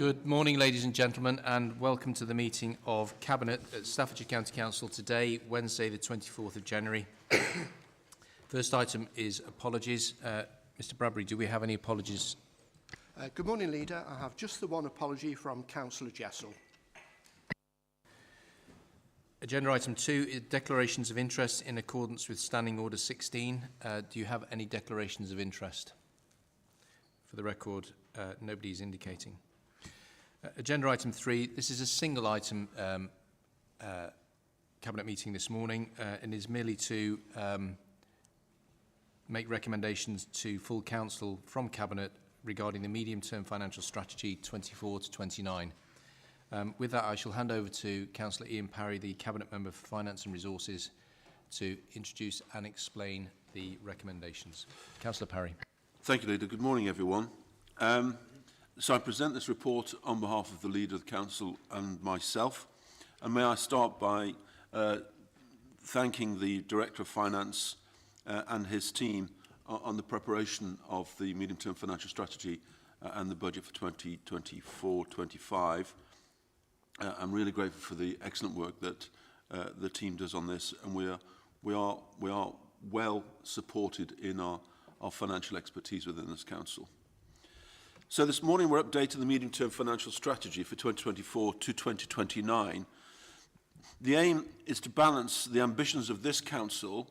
Good morning, ladies and gentlemen, and welcome to the meeting of Cabinet at Staffordshire County Council today, Wednesday the 24th of January. First item is apologies. Mr Bradbury, do we have any apologies? Good morning, Leader. I have just the one apology from Councillor Jessel. Agenda item 2 is declarations of interest in accordance with Standing Order 16. Do you have any declarations of interest? For the record, nobody is indicating. Agenda item 3, this is a single item Cabinet meeting this morning and is merely to make recommendations to full Council from Cabinet regarding the medium-term financial strategy 24 to 29. With that, I shall hand over to Councillor Ian Parry, the Cabinet Member for Finance and Resources, to introduce and explain the recommendations. Councillor Parry. Thank you, Leader. Good morning, everyone. So I present this report on behalf of the Leader of the Council and myself. And may I start by thanking the Director of Finance and his team on the preparation of the medium-term financial strategy and the budget for 2024-25. I'm really grateful for the excellent work that the team does on this, and we are well supported in our financial expertise within this council. So this morning we're updating the medium-term financial strategy for 2024 to 2029. The aim is to balance the ambitions of this council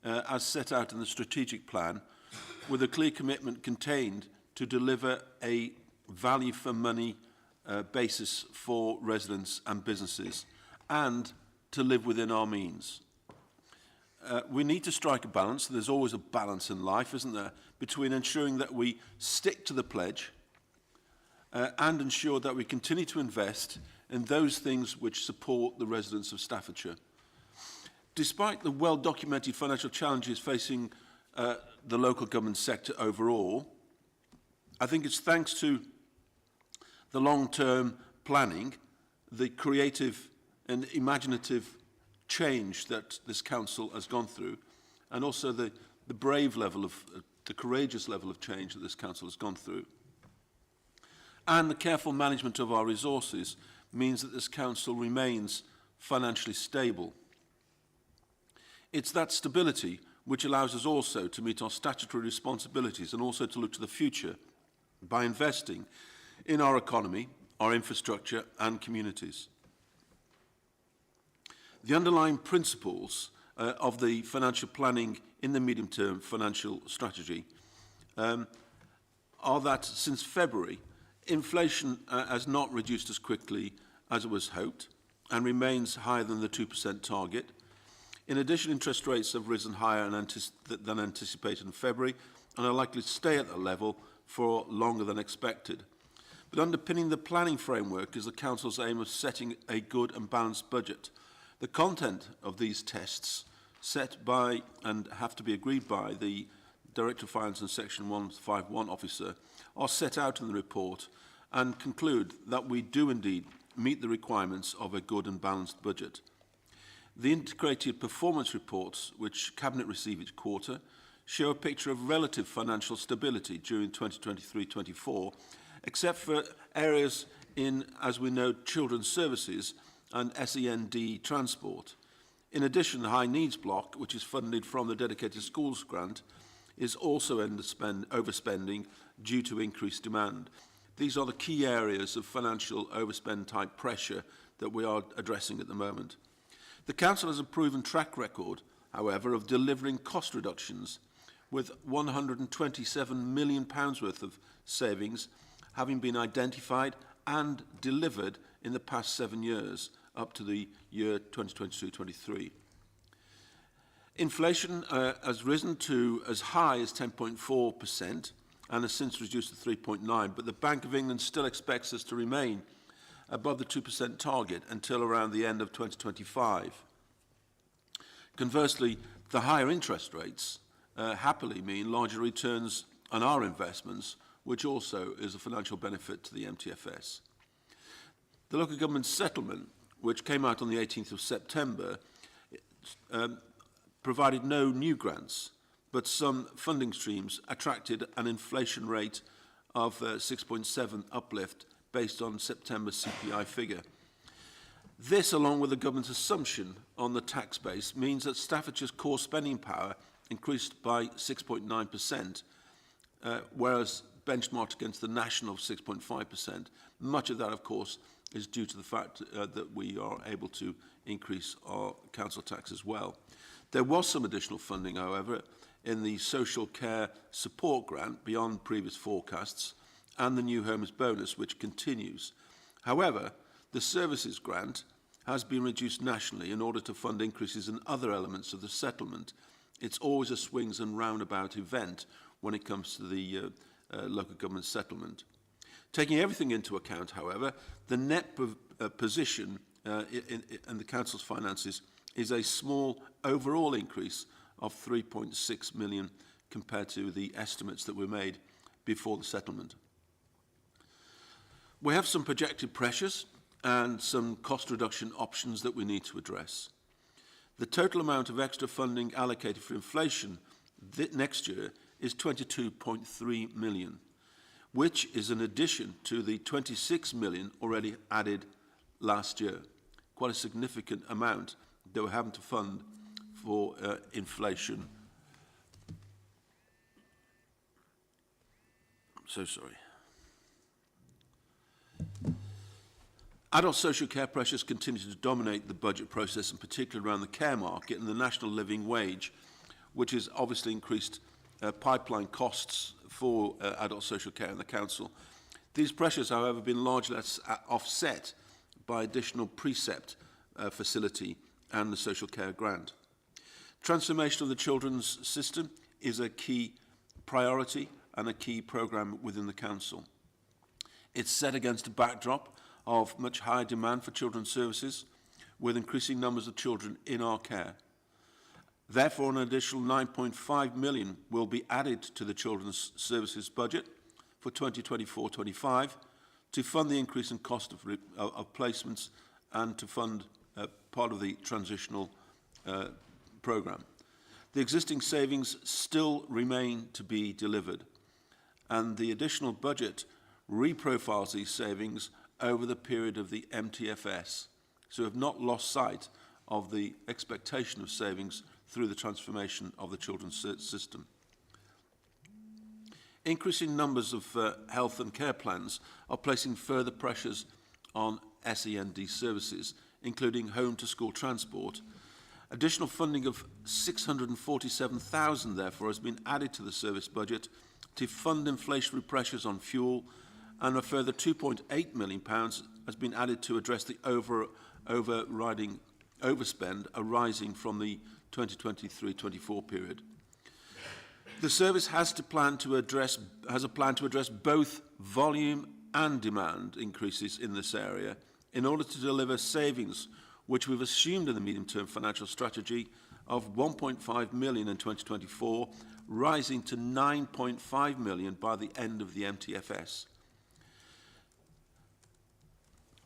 as set out in the strategic plan with a clear commitment contained to deliver a value for money basis for residents and businesses and to live within our means. We need to strike a balance. There's always a balance in life, isn't there, between ensuring that we stick to the pledge and ensure that we continue to invest in those things which support the residents of Staffordshire. Despite the well-documented financial challenges facing the local government sector overall, I think it's thanks to the long-term planning, the creative and imaginative change that this council has gone through, and also the brave level of, the courageous level of change that this council has gone through. And the careful management of our resources means that this council remains financially stable. It's that stability which allows us also to meet our statutory responsibilities and also to look to the future by investing in our economy, our infrastructure and communities. The underlying principles of the financial planning in the medium-term financial strategy are that since February, inflation has not reduced as quickly as it was hoped and remains higher than the 2% target. In addition, interest rates have risen higher than anticipated in February and are likely to stay at that level for longer than expected. But underpinning the planning framework is the Council's aim of setting a good and balanced budget. The content of these tests set by and have to be agreed by the Director of Finance and Section 151 officer are set out in the report and conclude that we do indeed meet the requirements of a good and balanced budget. The integrated performance reports, which Cabinet receive each quarter, show a picture of relative financial stability during 2023-24, except for areas in, as we know, children's services and SEND transport. In addition, the high needs block, which is funded from the dedicated schools grant, is also overspending due to increased demand. These are the key areas of financial overspend type pressure that we are addressing at the moment. The Council has a proven track record, however, of delivering cost reductions, with £127 million worth of savings having been identified and delivered in the past 7 years, up to the year 2022-23. Inflation has risen to as high as 10.4% and has since reduced to 3.9%, but the Bank of England still expects us to remain above the 2% target until around the end of 2025. Conversely, the higher interest rates happily mean larger returns on our investments, which also is a financial benefit to the MTFS. The local government settlement, which came out on the 18th of September, provided no new grants, but some funding streams attracted an inflation rate of 6.7 uplift based on September CPI figure. This, along with the government's assumption on the tax base, means that Staffordshire's core spending power increased by 6.9%, whereas benchmarked against the national of 6.5%. Much of that, of course, is due to the fact that we are able to increase our council tax as well. There was some additional funding, however, in the social care support grant beyond previous forecasts and the new homes bonus, which continues. However, the services grant has been reduced nationally in order to fund increases in other elements of the settlement. It's always a swings and roundabout event when it comes to the local government settlement. Taking everything into account, however, the net position in the council's finances is a small overall increase of 3.6 million compared to the estimates that were made before the settlement. We have some projected pressures and some cost reduction options that we need to address. The total amount of extra funding allocated for inflation next year is 22.3 million, which is an addition to the 26 million already added last year. Quite a significant amount that we're having to fund for inflation. So sorry. Adult social care pressures continue to dominate the budget process, in particular around the care market and the national living wage, which has obviously increased pipeline costs for adult social care in the council. These pressures, however, have been largely offset by additional precept facility and the social care grant. Transformation of the children's system is a key priority and a key programme within the council. It's set against a backdrop of much higher demand for children's services, with increasing numbers of children in our care. Therefore, an additional 9.5 million will be added to the children's services budget for 2024-25 to fund the increase in cost of placements and to fund part of the transitional programme. The existing savings still remain to be delivered, and the additional budget reprofiles these savings over the period of the MTFS, so we have not lost sight of the expectation of savings through the transformation of the children's system. Increasing numbers of health and care plans are placing further pressures on SEND services, including home-to-school transport. Additional funding of 647,000, therefore, has been added to the service budget to fund inflationary pressures on fuel, and a further £2.8 million has been added to address the overriding overspend arising from the 2023-24 period. The service has a plan to address both volume and demand increases in this area in order to deliver savings, which we've assumed in the medium-term financial strategy of 1.5 million in 2024, rising to 9.5 million by the end of the MTFS.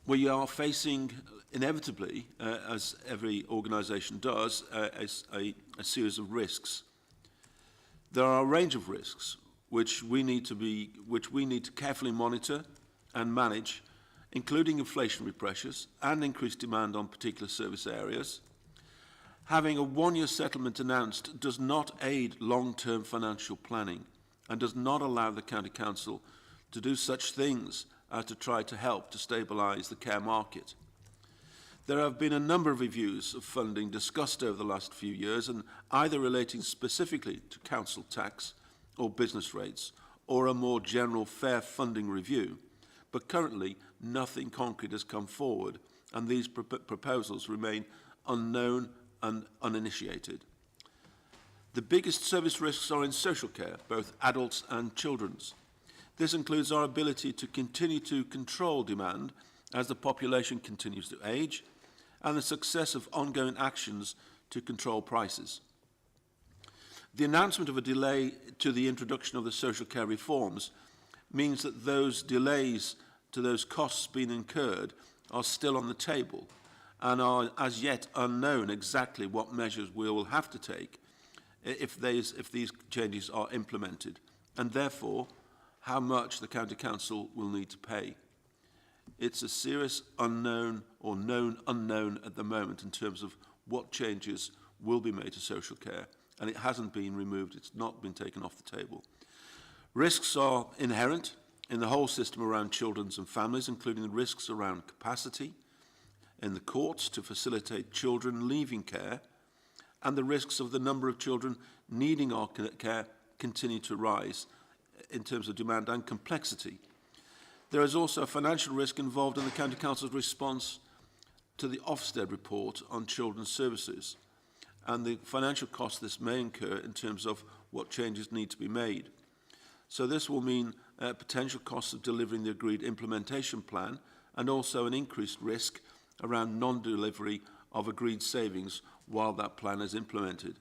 We are facing, inevitably, as every organisation does, a series of risks. There are a range of risks which we need to carefully monitor and manage, including inflationary pressures and increased demand on particular service areas. Having a one-year settlement announced does not aid long-term financial planning and does not allow the County Council to do such things as to try to help to stabilise the care market. There have been a number of reviews of funding discussed over the last few years, and either relating specifically to council tax or business rates, or a more general fair funding review. But currently, nothing concrete has come forward, and these proposals remain unknown and uninitiated. The biggest service risks are in social care, both adults and children's. This includes our ability to continue to control demand as the population continues to age, and the success of ongoing actions to control prices. The announcement of a delay to the introduction of the social care reforms means that those delays to those costs being incurred are still on the table and are as yet unknown exactly what measures we will have to take if these changes are implemented, and therefore how much the County Council will need to pay. It's a serious unknown or known unknown at the moment in terms of what changes will be made to social care, and it hasn't been removed. It's not been taken off the table. Risks are inherent in the whole system around children and families, including the risks around capacity in the courts to facilitate children leaving care, and the risks of the number of children needing our care continue to rise in terms of demand and complexity. There is also a financial risk involved in the County Council's response to the Ofsted report on children's services and the financial costs this may incur in terms of what changes need to be made. So this will mean potential costs of delivering the agreed implementation plan and also an increased risk around non-delivery of agreed savings while that plan is implemented.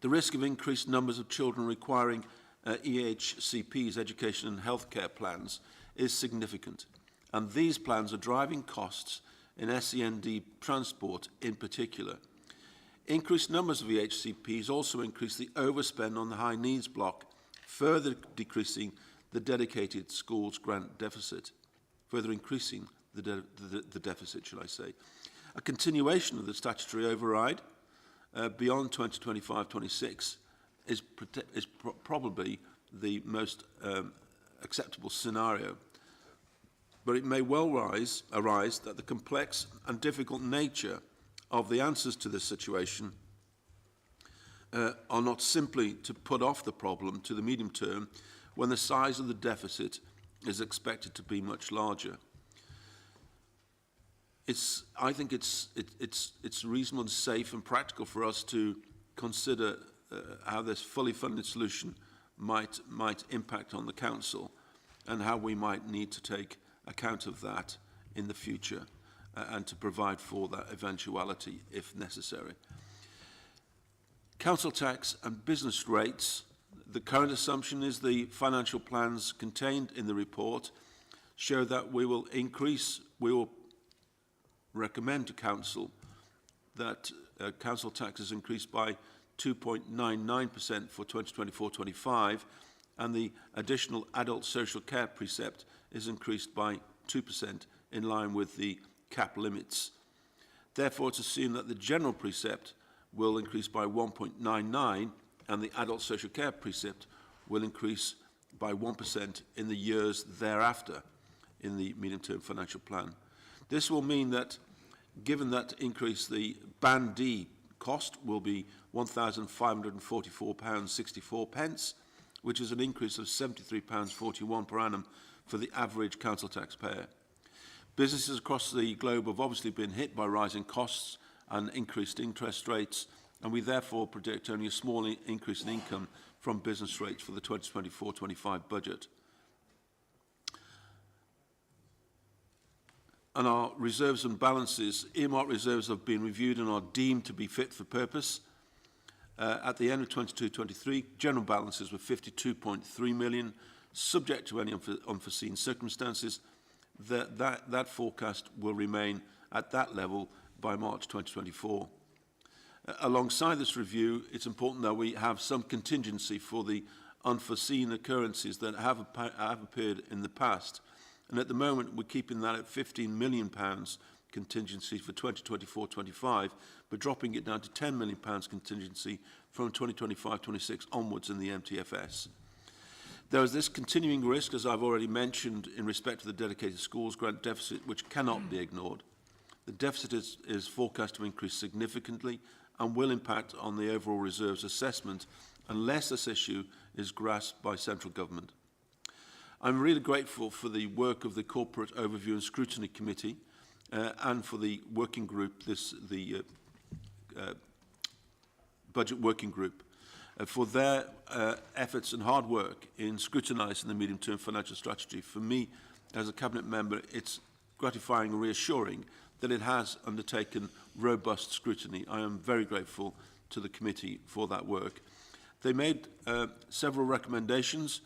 The risk of increased numbers of children requiring EHCP's education and healthcare plans is significant, and these plans are driving costs in SEND transport in particular. Increased numbers of EHCPs also increase the overspend on the high needs block, further decreasing the dedicated schools grant deficit, further increasing the deficit, shall I say. A continuation of the statutory override beyond 2025-26 is probably the most acceptable scenario. But it may well arise that the complex and difficult nature of the answers to this situation are not simply to put off the problem to the medium term when the size of the deficit is expected to be much larger. I think it's reasonable and safe and practical for us to consider how this fully funded solution might impact on the council and how we might need to take account of that in the future and to provide for that eventuality if necessary. Council tax and business rates. The current assumption is the financial plans contained in the report show that we will recommend to council that council tax is increased by 2.99% for 2024-25, and the additional adult social care precept is increased by 2% in line with the cap limits. Therefore, it's assumed that the general precept will increase by 1.99 and the adult social care precept will increase by 1% in the years thereafter in the medium-term financial plan. This will mean that, given that increase, the Band D cost will be £1,544.64, which is an increase of £73.41 per annum for the average council taxpayer. Businesses across the globe have obviously been hit by rising costs and increased interest rates, and we therefore predict only a small increase in income from business rates for the 2024-25 budget. And our reserves and balances, earmarked reserves have been reviewed and are deemed to be fit for purpose. At the end of 22-23, general balances were 52.3 million, subject to any unforeseen circumstances. That forecast will remain at that level by March 2024. Alongside this review, it's important that we have some contingency for the unforeseen occurrences that have appeared in the past. And at the moment, we're keeping that at £15 million contingency for 2024-25, but dropping it down to £10 million contingency from 2025-26 onwards in the MTFS. There is this continuing risk, as I've already mentioned, in respect to the dedicated schools grant deficit, which cannot be ignored. The deficit is forecast to increase significantly and will impact on the overall reserves assessment unless this issue is grasped by central government. I'm really grateful for the work of the Corporate Overview and Scrutiny Committee and for the working group, the Budget Working Group, for their efforts and hard work in scrutinising the medium-term financial strategy. For me, as a Cabinet member, it's gratifying and reassuring that it has undertaken robust scrutiny. I am very grateful to the committee for that work. They made several recommendations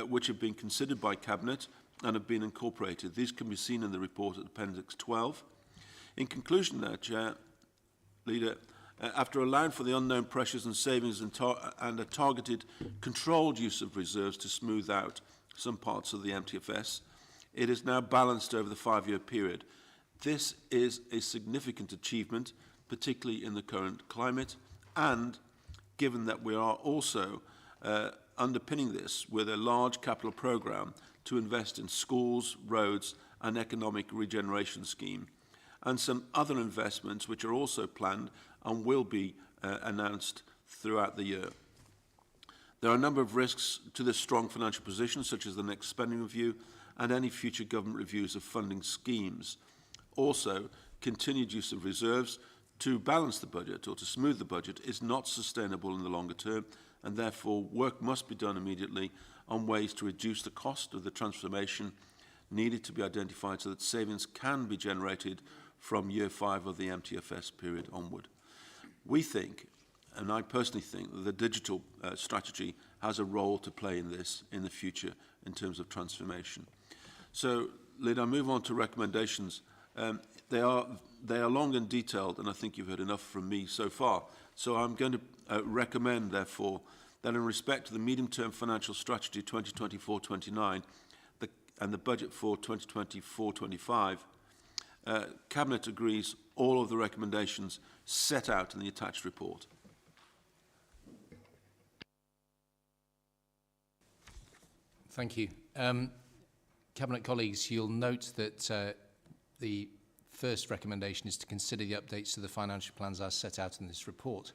which have been considered by Cabinet and have been incorporated. These can be seen in the report at Appendix 12. In conclusion, Chair, Leader, after allowing for the unknown pressures and savings and a targeted, controlled use of reserves to smooth out some parts of the MTFS, It is now balanced over the 5-year period. This is a significant achievement, particularly in the current climate, and given that we are also underpinning this with a large capital programme to invest in schools, roads and economic regeneration scheme, and some other investments which are also planned and will be announced throughout the year. There are a number of risks to this strong financial position, such as the next spending review and any future government reviews of funding schemes. Also, continued use of reserves to balance the budget or to smooth the budget is not sustainable in the longer term, and therefore work must be done immediately on ways to reduce the cost of the transformation needed to be identified so that savings can be generated from year 5 of the MTFS period onward. We think, and I personally think, that the digital strategy has a role to play in this in the future in terms of transformation. So, Leader, I move on to recommendations. They are long and detailed, and I think you've heard enough from me so far. So I'm going to recommend, therefore, that in respect to the medium-term financial strategy 2024-29 and the budget for 2024-25, Cabinet agrees all of the recommendations set out in the attached report. Thank you. Cabinet colleagues, you'll note that the first recommendation is to consider the updates to the financial plans as set out in this report.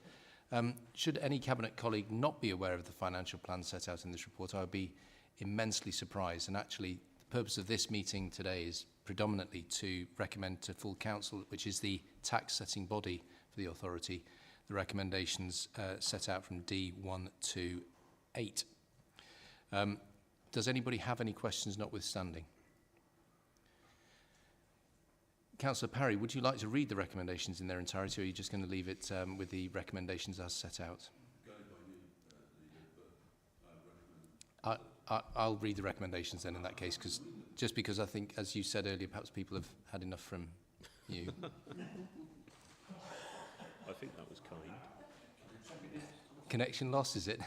Should any Cabinet colleague not be aware of the financial plan set out in this report, I would be immensely surprised. And actually, the purpose of this meeting today is predominantly to recommend to full council, which is the tax setting body for the authority, the recommendations set out from D1 to 8. Does anybody have any questions notwithstanding? Councillor Parry, would you like to read the recommendations in their entirety, or are you just going to leave it with the recommendations as set out? I'll read the recommendations then in that case, because I think, as you said earlier, perhaps people have had enough from you. I think that was kind. Connection loss, is it?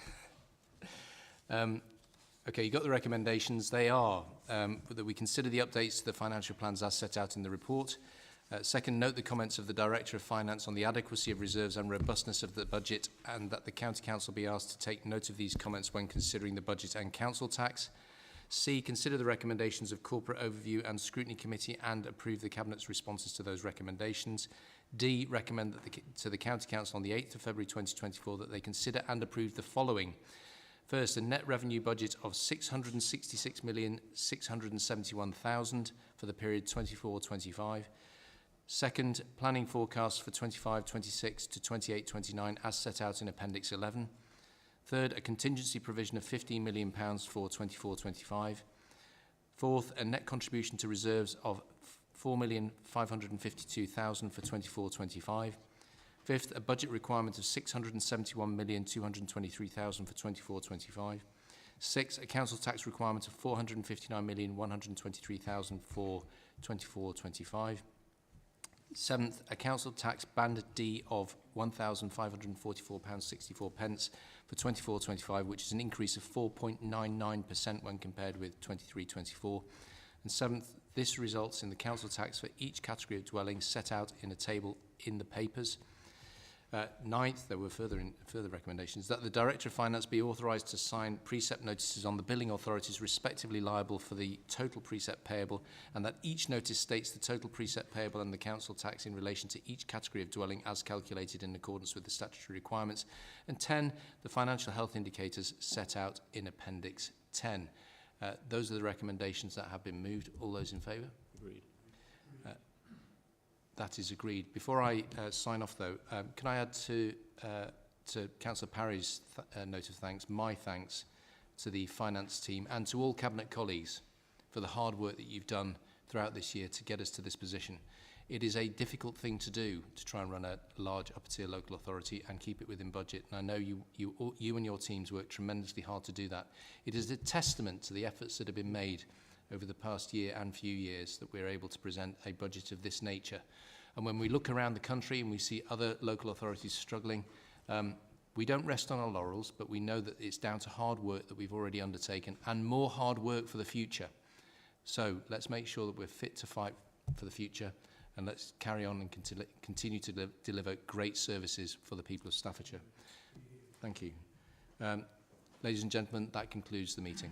Okay, you got the recommendations. They are that we consider the updates to the financial plans as set out in the report. Second, note the comments of the Director of Finance on the adequacy of reserves and robustness of the budget, and that the County Council be asked to take note of these comments when considering the budget and council tax. C, consider the recommendations of Corporate Overview and Scrutiny Committee and approve the Cabinet's responses to those recommendations. D, recommend that to the County Council on the 8th of February 2024 that they consider and approve the following. First, a net revenue budget of £666,671,000 for the period 24-25. Second, planning forecast for 25-26 to 28-29 as set out in Appendix 11. Third, a contingency provision of £15 million for 24-25. Fourth, a net contribution to reserves of £4,552,000 for 24-25. Fifth, a budget requirement of £671,223,000 for 24-25. Sixth, a council tax requirement of £459,123,000 for 24-25. Seventh, a council tax band D of £1,544.64 for 24-25, which is an increase of 4.99% when compared with 23-24. And seventh, this results in the council tax for each category of dwelling set out in a table in the papers. Ninth, there were further recommendations, that the Director of Finance be authorised to sign precept notices on the billing authorities respectively liable for the total precept payable, and that each notice states the total precept payable and the council tax in relation to each category of dwelling as calculated in accordance with the statutory requirements. And 10, the financial health indicators set out in Appendix 10. Those are the recommendations that have been moved. All those in favour? Agreed. That is agreed. Before I sign off, though, can I add to Councillor Parry's note of thanks, my thanks to the finance team and to all Cabinet colleagues for the hard work that you've done throughout this year to get us to this position. It is a difficult thing to do, to try and run a large upper-tier local authority and keep it within budget. And I know you and your teams work tremendously hard to do that. It is a testament to the efforts that have been made over the past year and few years that we're able to present a budget of this nature. And when we look around the country and we see other local authorities struggling, we don't rest on our laurels, but we know that it's down to hard work that we've already undertaken and more hard work for the future. So let's make sure that we're fit to fight for the future, and let's carry on and continue to deliver great services for the people of Staffordshire. Thank you. Ladies and gentlemen, that concludes the meeting.